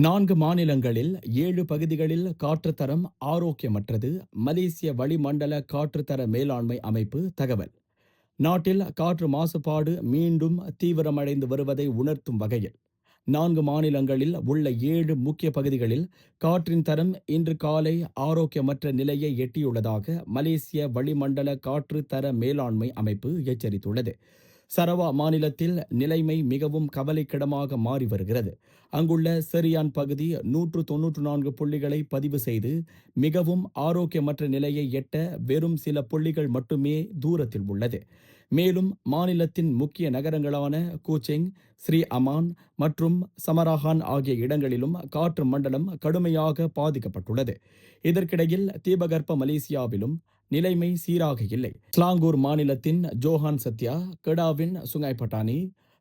4 மாநிலங்களில் 7 பகுதிகளில் காற்றுத்தரம் ஆரோக்கியமற்றது. மலேசிய வளிமண்டல காற்றுத்தர மேலாண்மை அமைப்பு தகவல். நாட்டில் காற்று மாசுபாடு மீண்டும் தீவிரமடைந்து வருவதை உணர்த்தும் வகையில் 4 மாநிலங்களில் உள்ள 7 முக்கிய பகுதிகளில் காற்றின் தரம் இன்று காலை ஆரோக்கியமற்ற நிலையை எட்டியுள்ளதாக மலேசிய வளிமண்டல காற்று தர மேலாண்மை அமைப்பு எச்சரித்துள்ளது. சரவா மாநிலத்தில் நிலைமை மிகவும் கவலைக்கிடமாக மாறி வருகிறது. அங்குள்ள செரியான் பகுதி 194 புள்ளிகளை பதிவு செய்து மிகவும் ஆரோக்கியமற்ற நிலையை எட்ட வெறும் சில புள்ளிகள் மட்டுமே தூரத்தில் உள்ளது. மேலும் மாநிலத்தின் முக்கிய நகரங்களான கூச்செங், ஸ்ரீ அமான் மற்றும் சமராகான் ஆகிய இடங்களிலும் காற்று மண்டலம் கடுமையாக பாதிக்கப்பட்டுள்ளது. இதற்கிடையில் தீபகற்ப மலேசியாவிலும் நிலைமை சீராக இல்லை. ஸ்லாங்கூர் மாநிலத்தின் ஜோஹான் சத்யா, கெடாவின் சுங்காய் பட்டானி,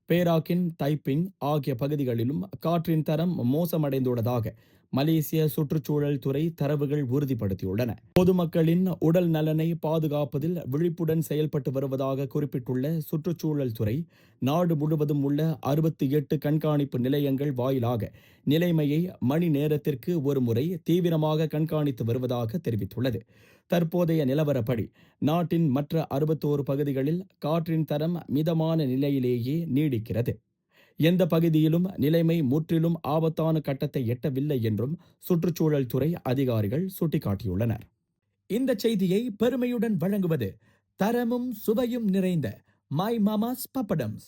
பேராக்கின் தைப்பிங் ஆகிய பகுதிகளிலும் காற்றின் தரம் மோசமடைந்துள்ளதாக மலேசிய சுற்றுச்சூழல் துறை தரவுகள் உறுதிப்படுத்தியுள்ளன. பொதுமக்களின் உடல் நலனை பாதுகாப்பதில் விழிப்புடன் செயல்பட்டு வருவதாக குறிப்பிட்டுள்ள சுற்றுச்சூழல் துறை, நாடு முழுவதும் உள்ள 68 கண்காணிப்பு நிலையங்கள் வாயிலாக நிலைமையை மணி நேரத்திற்கு ஒரு முறை தீவிரமாக கண்காணித்து வருவதாக தெரிவித்துள்ளது. தற்போதைய நிலவரப்படி நாட்டின் மற்ற 61 பகுதிகளில் காற்றின் தரம் மிதமான நிலையிலேயே நீடிக்கிறது. எந்த பகுதியிலும் நிலைமை முற்றிலும் ஆபத்தான கட்டத்தை எட்டவில்லை என்றும் சுற்றுச்சூழல் துறை அதிகாரிகள் சுட்டிக்காட்டியுள்ளனர். இந்த செய்தியை பெருமையுடன் வழங்குவது தரமும் சுவையும் நிறைந்த மை மாமாஸ் பப்படம்ஸ்.